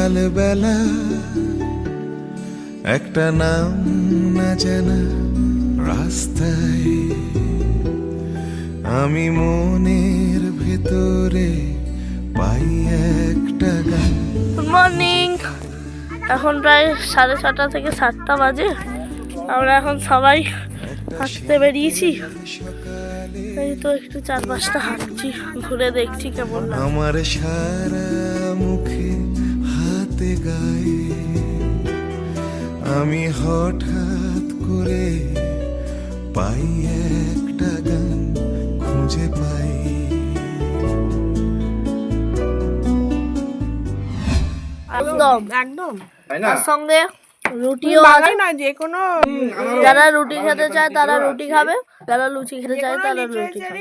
সকালবেলা একটা নাম না জানা রাস্তায় আমি মনের ভেতরে পাই একটা গান। Good morning. এখন প্রায় 6:30 থেকে 7টা বাজে। আমরা এখন সবাই হাঁটতে বেরিয়েছি। এই তো একটু চারপাশটা হাঁটছি, ঘুরে দেখছি কেমন লাগে। আমার সারা মুখে হাতে গায়ে আমি হঠাৎ করে পাই একটা গান, খুঁজে পাই। একদম একদম তার সঙ্গে রুটিও আছে না, যে কোনো যারা রুটি খেতে চায় তারা রুটি খাবে, যারা লুচি খেতে চায় তারা লুচি খাবে।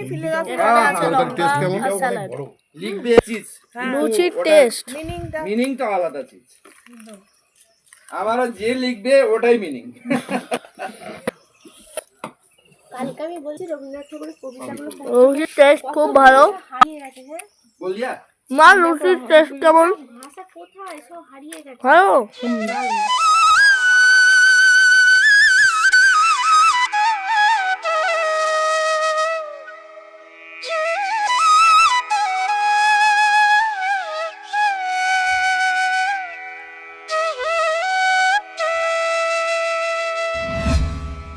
এখানে আছে লঙ্কা আর স্যালাড। লিখবে চিজ, লুচির টেস্ট মিনিংটা আলাদা চিজ। আমারও যে লিখবে ওটাই মিনিং। কালকে আমি বলছি রবীন্দ্রনাথ ঠাকুরের কবিতাগুলো লুচির টেস্ট খুব ভালো। হারিয়ে গেছে। হ্যাঁ, বলিয়া মা লুচির টেস্ট কেমন? ভাষা কোথায় সব হারিয়ে গেছে। ভালো।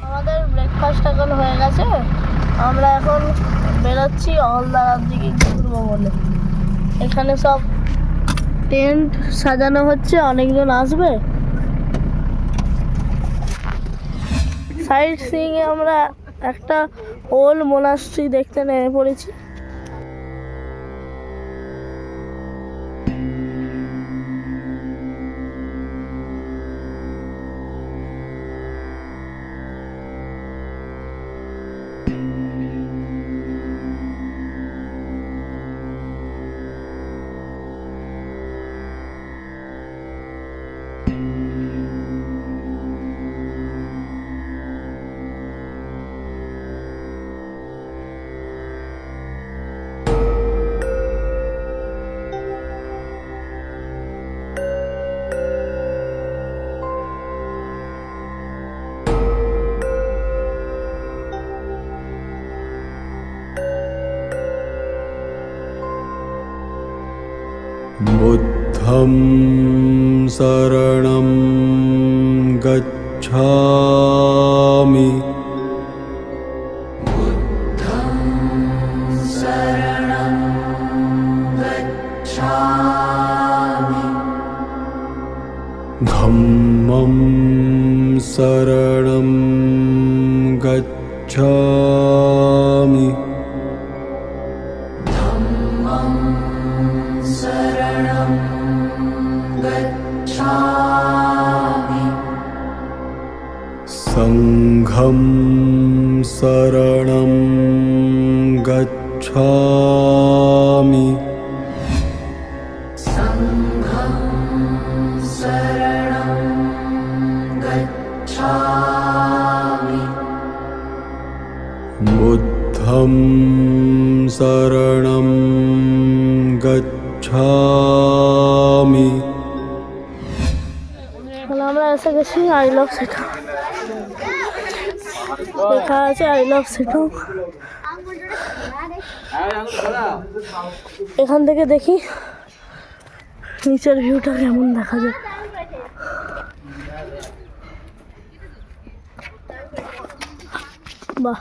আমাদের ব্রেকফাস্ট এখন হয়ে গেছে। আমরা এখন বেরোচ্ছি অলদারার দিকে ঘুরবো বলে। এখানে সব টেন্ট সাজানো হচ্ছে, অনেকজন আসবে। সাইট সিইং এ আমরা একটা ওল্ড মোনাস্ট্রি দেখতে নেমে পড়েছি। বুদ্ধং শরণং গচ্ছামি ধম্মং শরণং গচ্ছামি সংঘং শরণং গচ্ছামি বুদ্ধং শরণং গচ্ছামি। আমরা এসে গেছি আই লাভ সিটং। লেখা আছে আই লাভ সিটং। এখান থেকে দেখি নিচের ভিউটা কেমন দেখা যায়। বাহ,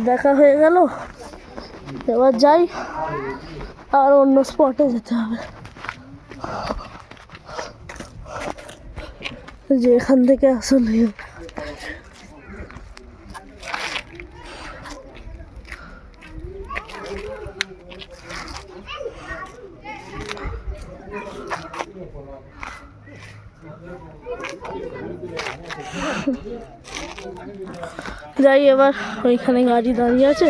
দেখা হয়ে গেল। এবার যাই, আর অন্য স্পটে যেতে হবে। যে এখান থেকে আসলে যাই। এবার ওইখানে গাড়ি দাঁড়িয়ে আছে।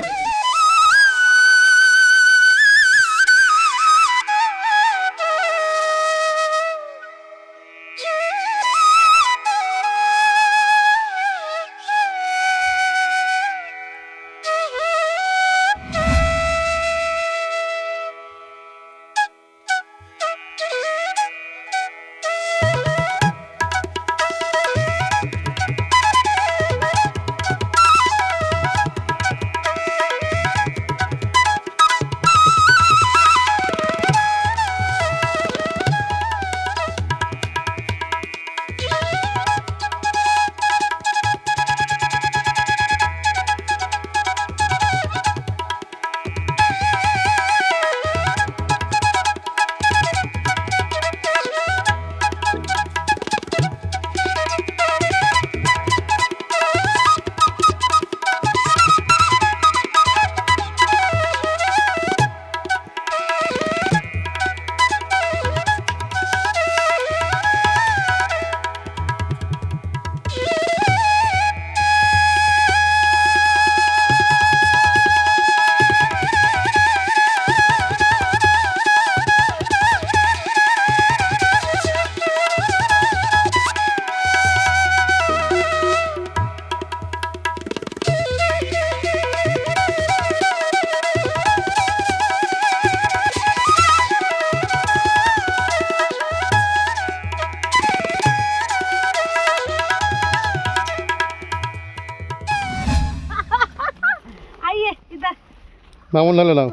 নামো নালে নাও।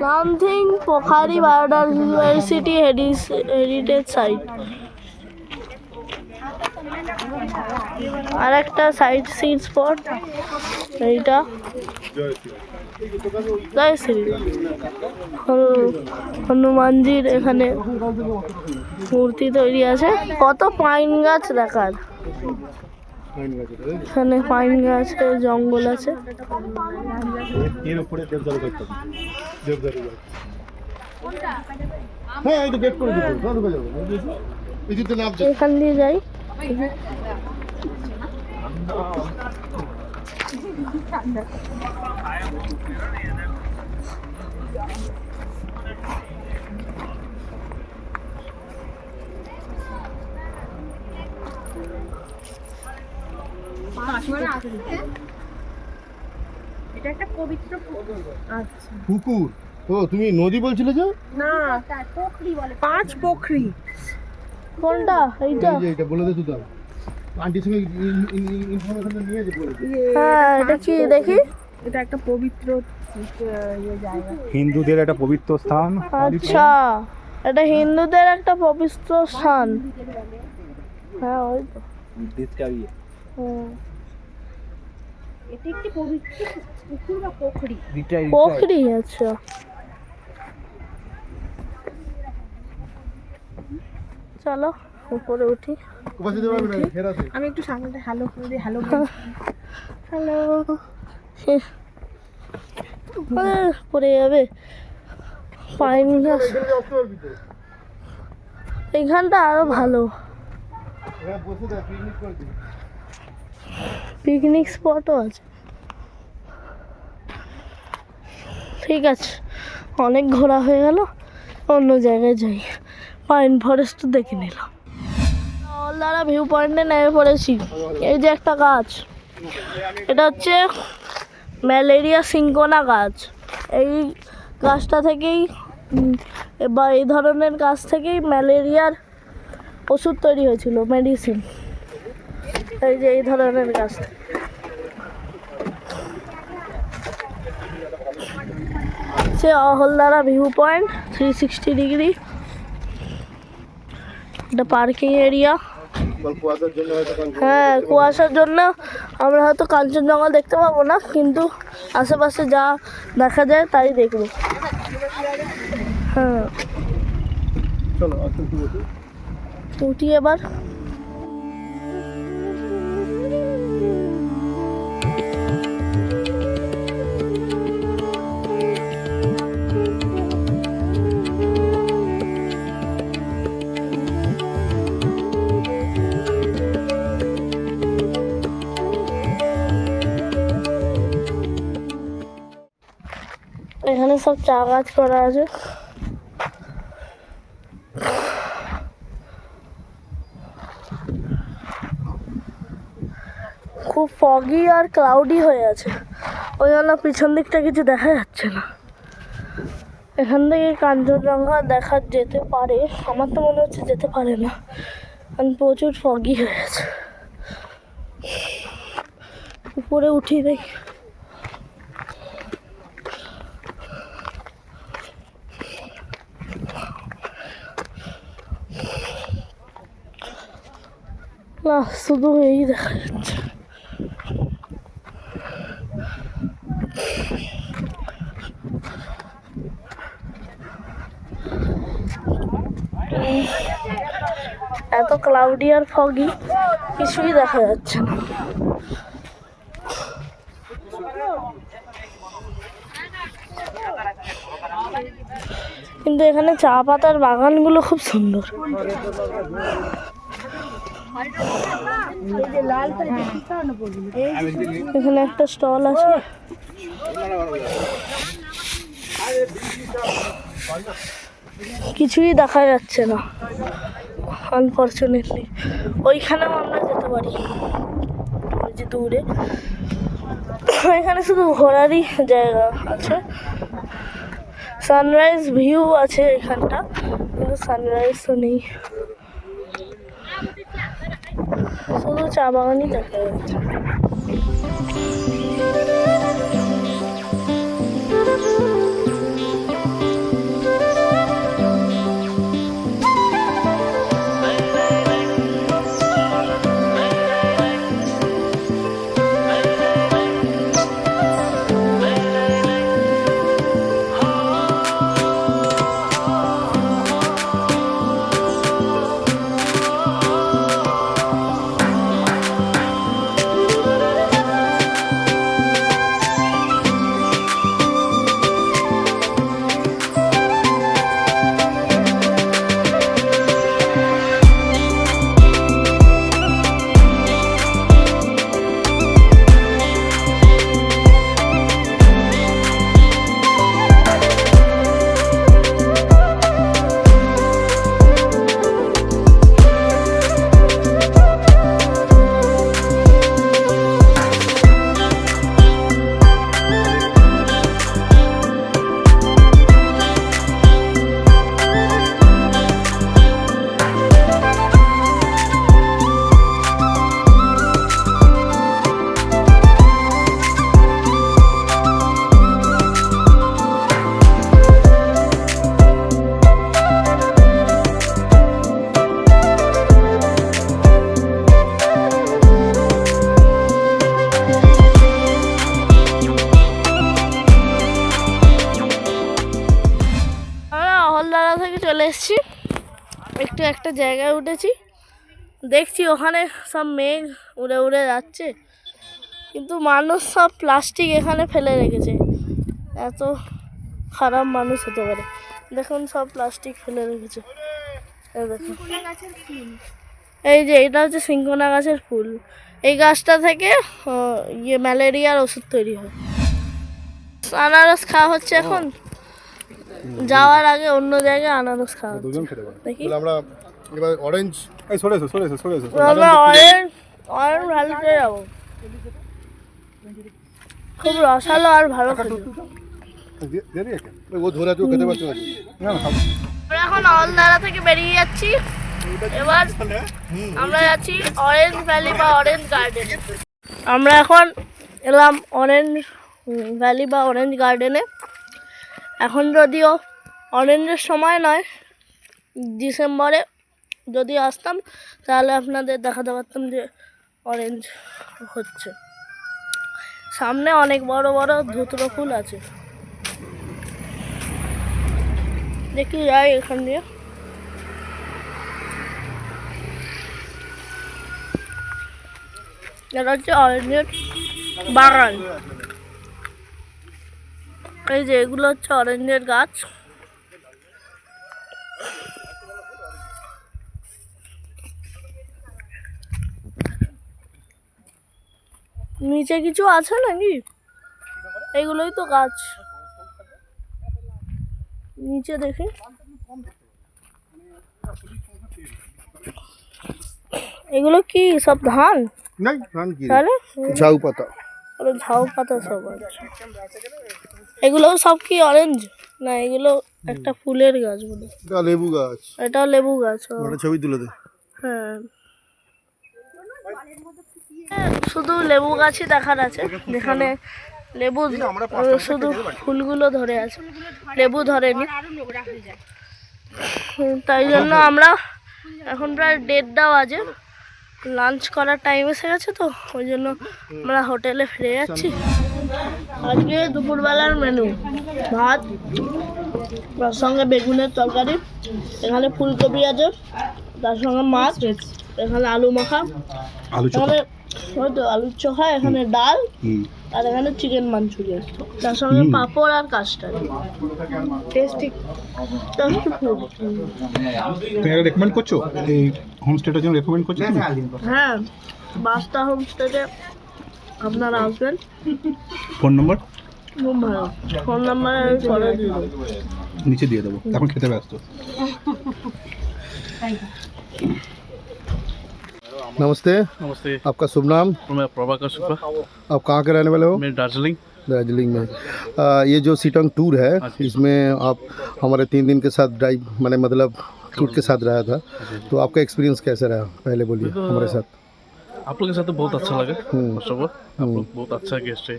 Namthing Pokhari biodiversity heritage site. আর একটা সাইট সিন স্পট এইটা জয়শ্রী হনুমানজির এখানে মূর্তি তৈরি আছে। কত পাইন গাছ দেখার, এখানে পাইন গাছে জঙ্গল আছে। এর উপরে দেবদারু করতে হবে, দেবদারু গাছ। হ্যাঁ এই তো গেট করে দিবো, কত ঢুকে যাবে এই দিকে নাম যাবে। এখান দিয়ে যাই। এটা একটা পবিত্র আচ্ছা পুকুর। ও তুমি নদী বলছিলে যে? না পোখরি বলে, 5 পোখরি। কোনটা এইটা? এই যে এটা বলে দে তো দাও। আন্টির সঙ্গে ইনফরমেশন নিয়ে যে বলে দে। হ্যাঁ এটা কি দেখি? এটা একটা পবিত্র জায়গা, হিন্দুদের একটা পবিত্র স্থান। আচ্ছা এটা হিন্দুদের একটা পবিত্র স্থান। হ্যাঁ ওই তো। হুম। এটা একটি পবিত্র পুকুর বা পোখরি। পোখরি আচ্ছা। চলো উপরে উঠি। উপস্থিত পারবে না ফেরাতে। আমি একটু সামনে হ্যালো করে দিই। Hello hello. পড়ে যাবে পাইন গাছ। এখানে আসতে পারবি তো? এইখানটা আরো ভালো এখানে বসে দা পিকনিক করবি। পিকনিক স্পটও আছে। ঠিক আছে অনেক ঘোরা হয়ে গেল, অন্য জায়গায় যাই। পাইন ফরেস্ট দেখে নিলাম। অলদারা ভিউ পয়েন্টে নেমে পড়েছি। এই যে একটা গাছ, এটা হচ্ছে ম্যালেরিয়া সিঙ্কোনা গাছ। এই গাছটা থেকেই বা এই ধরনের গাছ থেকেই ম্যালেরিয়ার ওষুধ তৈরি হয়েছিল, মেডিসিন। এই যে এই ধরনের গাছ। সে অহলদারা ভিউ পয়েন্ট 360 ডিগ্রি। এটা পার্কিং এরিয়া। কুয়াশার জন্য হয়তো হ্যাঁ কুয়াশার জন্য আমরা হয়তো কাঞ্চনজঙ্ঘা দেখতে পাবো না, কিন্তু আশেপাশে যা দেখা যায় তাই দেখব। হ্যাঁ চলো আসতে বসে। উঠি এবার। এখানে সব চা গাছ করা আছে। খুব ফগি আর ক্লাউডি হয়ে আছে, ওই জন্য পিছন দিকটা কিছু দেখা যাচ্ছে না। এখান থেকে কাঞ্চনজঙ্ঘা দেখা যেতে পারে, আমার তো মনে হচ্ছে যেতে পারে না, কারণ প্রচুর ফগি হয়ে আছে। উপরে উঠি দেখি। না শুধু এই দেখা যাচ্ছে। এত ক্লাউডি আর ফগি, কিছুই দেখা যাচ্ছে না। কিন্তু এখানে চা পাতার বাগানগুলো খুব সুন্দর। এখানে একটা স্টল আছে। কিছুই দেখা যাচ্ছে না আনফরচুনেটলি। ওইখানেও আমরা যেতে পারি, ওই যে দূরে। এখানে শুধু ঘোরারই জায়গা আছে। সানরাইজ ভিউ আছে এখানটা, কিন্তু সানরাইজ তো নেই, শুধু চা বাগানই দেখা যাচ্ছে। চলে এসেছি, একটু একটা জায়গায় উঠেছি, দেখছি ওখানে সব মেঘ উড়ে উড়ে যাচ্ছে, কিন্তু মানুষ সব প্লাস্টিক এখানে ফেলে রেখেছে। এত খারাপ মানুষ হতে পারে? দেখুন সব প্লাস্টিক ফেলে রেখেছে। দেখুন এই যে এটা হচ্ছে সিংকোনা গাছের ফুল। এই গাছটা থেকে ম্যালেরিয়ার ওষুধ তৈরি হয়। আনারস খাওয়া হচ্ছে এখন, যাওয়ার আগে অন্য জায়গায় আনারস খাওয়া হচ্ছে। দেখি আমরা এবার অরেঞ্জ আমরা অরেঞ্জ ভ্যালিতে যাবো, খুব রসালো আর ভালো খেতে। ও ধরে খেতে পারছো না। আমরা এখন অলদারা থেকে বেরিয়ে যাচ্ছি, এবার আমরা যাচ্ছি অরেঞ্জ ভ্যালি বা অরেঞ্জ গার্ডেন। আমরা এখন এলাম অরেঞ্জ ভ্যালি বা অরেঞ্জ গার্ডেনে। এখন যদিও অরেঞ্জের সময় নয়, ডিসেম্বরে যদি আসতাম তাহলে আপনাদের দেখাতে পারতাম যে অরেঞ্জ হচ্ছে। সামনে অনেক বড় বড় ধুতরো ফুল আছে, দেখি যাই এখান দিয়ে। এটা হচ্ছে অরেঞ্জের বাগান। এই যে এগুলো হচ্ছে অরেঞ্জের গাছ। নিচে কিছু আছে নাকি? এগুলোই তো গাছ, নিচে দেখি। এগুলো কি সব ধান? তাহলে ঝাউ পাতা, ঝাউ পাতা সব আছে। এগুলো সব কি অরেঞ্জ না? এগুলো একটা ফুলের গাছ বলে। এটা লেবু গাছ, এটা লেবু গাছ। একটা ছবি তুলে দে। হ্যাঁ, শুধু লেবু গাছই দেখার আছে, যেখানে লেবু শুধু ফুলগুলো ধরে আছে, লেবু ধরেনি। তাই জন্য আমরা এখন প্রায় 1:30 বাজে, লাঞ্চ করার টাইম এসে গেছে, তো ওই জন্য আমরা হোটেলে ফিরে যাচ্ছি। আজকে দুপুরবেলার মেনু ভাত, তার সঙ্গে বেগুনের তরকারি, এখানে ফুলকপি আছে, তার সঙ্গে মাছ, এখানে আলু মাখা, আলু চোখা এখানে হয়তো আলুর চোখা, এখানে ডাল, আর এখানে চিকেন মাঞ্চুরিয়ান, তার সঙ্গে পাঁপড় আর কাস্টার্ড। Tasty food. তুমি এটা রেকমেন্ড করছো এই হোমস্টেটার জন্য রেকমেন্ড করছো তুমি? হ্যাঁ, বাস্তা হোমস্টেতে আপনারা আসবেন, ফোন নম্বর খুব ভালো। ফোন নাম্বার পরে দিয়ে দেবো। নিচে দিয়ে দেবো, এখন খেতে ব্যস্ত। नमस्ते, नमस्ते। आपका शुभ नाम? मैं प्रभाकर शुक्ला, आप कहाँ के रहने वाले हो? मैं दार्जिलिंग। दार्जिलिंग में। ये जो सीटोंग टूर है, इसमें आप हमारे 3 दिन के साथ ड्राइव मतलब टूर के साथ रहा था, तो आपका एक्सपीरियंस कैसा रहा, पहले बोलिए हमारे साथ। आप लोग के साथ तो बहुत अच्छा लगा। फर्स्ट ऑफ ऑल आप लोग बहुत अच्छा गेस्ट है।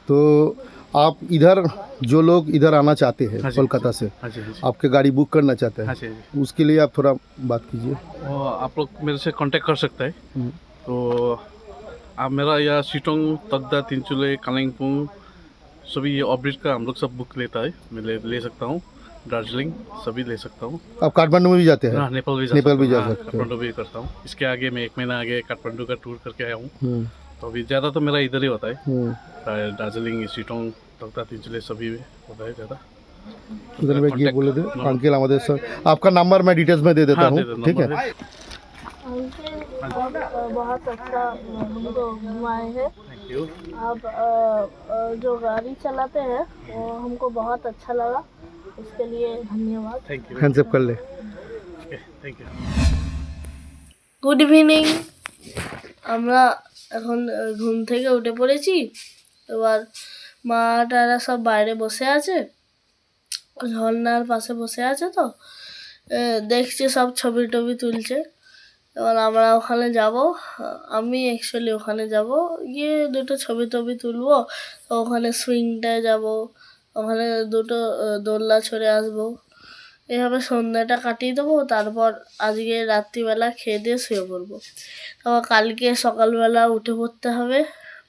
तो आप इधर जो लोग इधर आना चाहते हैं कोलकाता से, हाँ जी, हाँ जी, आपके गाड़ी बुक करना चाहते हाँ हैं, जी, हाँ जी। उसके लिए आप थोड़ा बात कीजिए। और आप लोग मेरे से कांटेक्ट कर सकते हैं। तो आप मेरा यहाँ सीटोंग, तगदा, तिनचुले, कालिम्पोंग सभी ये ऑब्रिज का हम लोग सब बुक लेता है। मैं ले सकता हूँ। दार्जिलिंग सभी ले सकता हूँ। आप काठमांडू में भी जाते हैं? हाँ, नेपाल भी नेपाल भी जा हाँ, सकते हैं। काठमांडू भी करता हूँ। इसके आगे मैं 1 महीना आगे काठमांडू का टूर करके आया हूँ। तो अभी ज़्यादा तो मेरा इधर ही होता है। दार्जिलिंग, सीटोंग, तगदा, तिनचुले सभी में होता है ज़्यादा। उधर में ये बोले थे अंकल हमारे सर, आपका नंबर मैं डिटेल्स में दे देता हाँ, हूँ, दे दो ठीक है? नंबर। अंकल बहुत अच्छा हमको घुमाए हैं। Thank you. आप जो गाड़ी चलाते हैं वो हमको बहुत अच्छा लगा, उसके लिए धन्यवाद। Thank you. हैंड्स अप कर ले। Thank you. Good evening. আমরা এখন ঘুম থেকে উঠে পড়েছি। এবার মা টারা সব বাইরে বসে আছে, ঝর্নার পাশে বসে আছে। তো দেখছে, সব ছবি টবি তুলছে। এবার আমরা ওখানে যাব, আমি অ্যাকচুয়ালি ওখানে যাব, গিয়ে দুটো ছবি টবি তুলবো। তো ওখানে সুইংটায় যাব, ওখানে দুটো দোলনা ছড়ে আসবো। এভাবে সন্ধ্যাটা কাটিয়ে দেবো। তারপর আজকে রাত্রিবেলা খেয়ে দিয়ে শুয়ে পড়বো। তারপর কালকে সকালবেলা উঠে পড়তে হবে,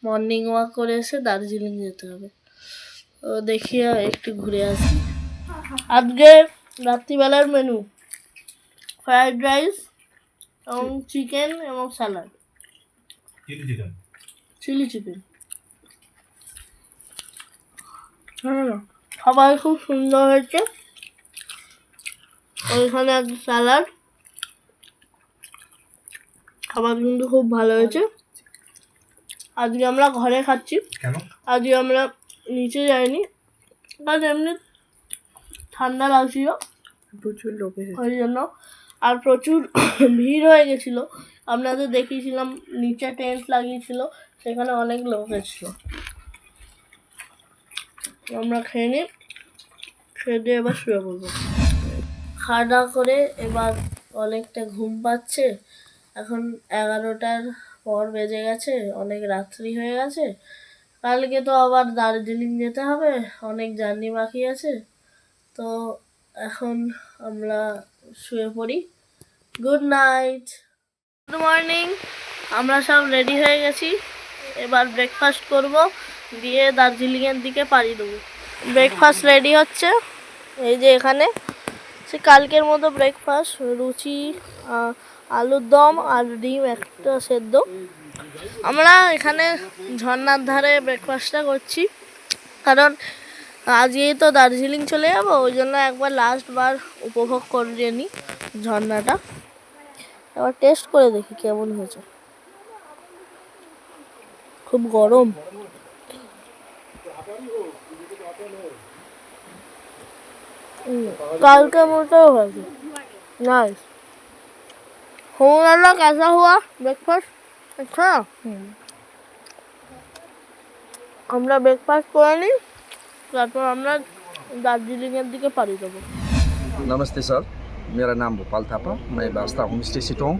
মর্নিং ওয়াক করে এসে দার্জিলিং যেতে হবে। তো দেখি একটু ঘুরে আসি। আজকে রাত্রিবেলার মেনু ফ্রাইড রাইস এবং চিকেন এবং স্যালাড, চিলি চিকেন। হ্যাঁ, সবাই খুব সুন্দর হয়েছে। ওইখানে একটা স্যালাড, খাবার কিন্তু খুব ভালো হয়েছে। আজকে আমরা ঘরে খাচ্ছি, আজকে আমরা নিচে যাইনি, কারণ এমনি ঠান্ডা লাগছিল প্রচুর লোক, ওই জন্য। আর প্রচুর ভিড় হয়ে গেছিলো। আপনাদের দেখিয়েছিলাম নিচে টেন্ট লাগিয়েছিল, সেখানে অনেক লোক এসেছিল। আমরা খেয়ে নিই, খেয়ে দিয়ে এবার শুয়ে পড়বো। খাওয়া দাওয়া করে এবার অনেকটা ঘুম পাচ্ছে। এখন 11টার পর বেজে গেছে, অনেক রাত্রি হয়ে গেছে। কালকে তো আবার দার্জিলিং যেতে হবে, অনেক জার্নি বাকি আছে। তো এখন আমরা শুয়ে পড়ি। Good night, good morning. আমরা সব রেডি হয়ে গেছি, এবার ব্রেকফাস্ট করব, দিয়ে দার্জিলিংয়ের দিকে পাড়ি দেবো। ব্রেকফাস্ট রেডি হচ্ছে, এই যে এখানে সে কালকের মতো ব্রেকফাস্ট, লুচি, আলুর দম আর ডিম একটা সেদ্ধ। আমরা এখানে ঝর্নার ধারে ব্রেকফাস্টটা করছি, কারণ আজকেই তো দার্জিলিং চলে যাব, ওই জন্য একবার লাস্টবার উপভোগ করে নিই ঝর্নাটা। এবার টেস্ট করে দেখি কেমন হয়েছে। খুব গরম। কালকে মতো হয়েছে, नाइस। होना कैसा हुआ ब्रेकफास्ट? अच्छा, আমরা ব্রেকফাস্ট করে নিই, তারপর আমরা দার্জিলিংয়ের দিকে পাড়ি দেবো। नमस्ते सर, मेरा नाम भोपाल थापा, मैं बसता हूँ होम स्टे सीटोंग।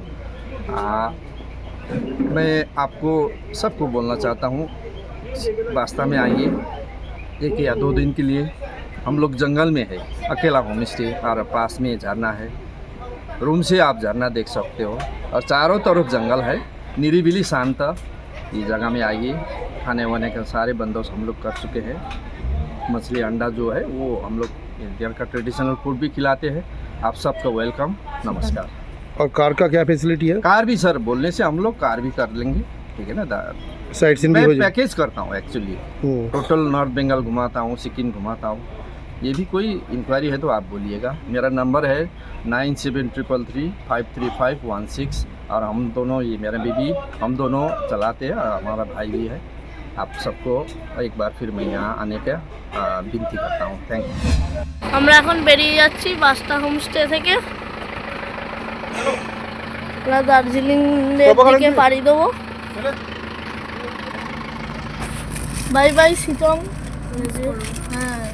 मैं आपको सबको बोलना चाहता हूँ, वास्ता में आइए 1 या 2 दिन के लिए। हम लोग जंगल में है, अकेला होम स्टे, और पास में झरना है। रूम से आप झरना देख सकते हो, और चारों तरफ जंगल है, निरीबिली शांत। ये जगह में आइए, खाने वाने का सारे बंदोबस्त हम लोग कर चुके हैं। मछली अंडा जो है वो हम लोग इंडियन का ट्रेडिशनल फूड भी खिलाते हैं, आप सबका वेलकम, नमस्कार। और कार का क्या फैसिलिटी है? कार भी सर, बोलने से हम लोग कार भी कर लेंगे, ठीक है ना। साइट सीन भी मैं हो जाए। पैकेज करता हूँ एक्चुअली, टोटल नॉर्थ बंगाल घुमाता हूँ, सिक्किम घुमाता हूँ। ये भी कोई इंक्वायरी है तो आप बोलिएगा। मेरा नंबर है 9733353516 और हम दोनों, ये मेरा बीबी, हम दोनों चलाते हैं और हमारा भाई भी है। आप सबको एक बार फिर मैं यहाँ आने का विनती करता हूँ। Thank you. আমরা এখন বেরিয়ে যাচ্ছি বাস্তা হোমস্টে থেকে। আমরা দার্জিলিং দিকে পাড়ি দেবো। Bye bye Sittong. হ্যাঁ।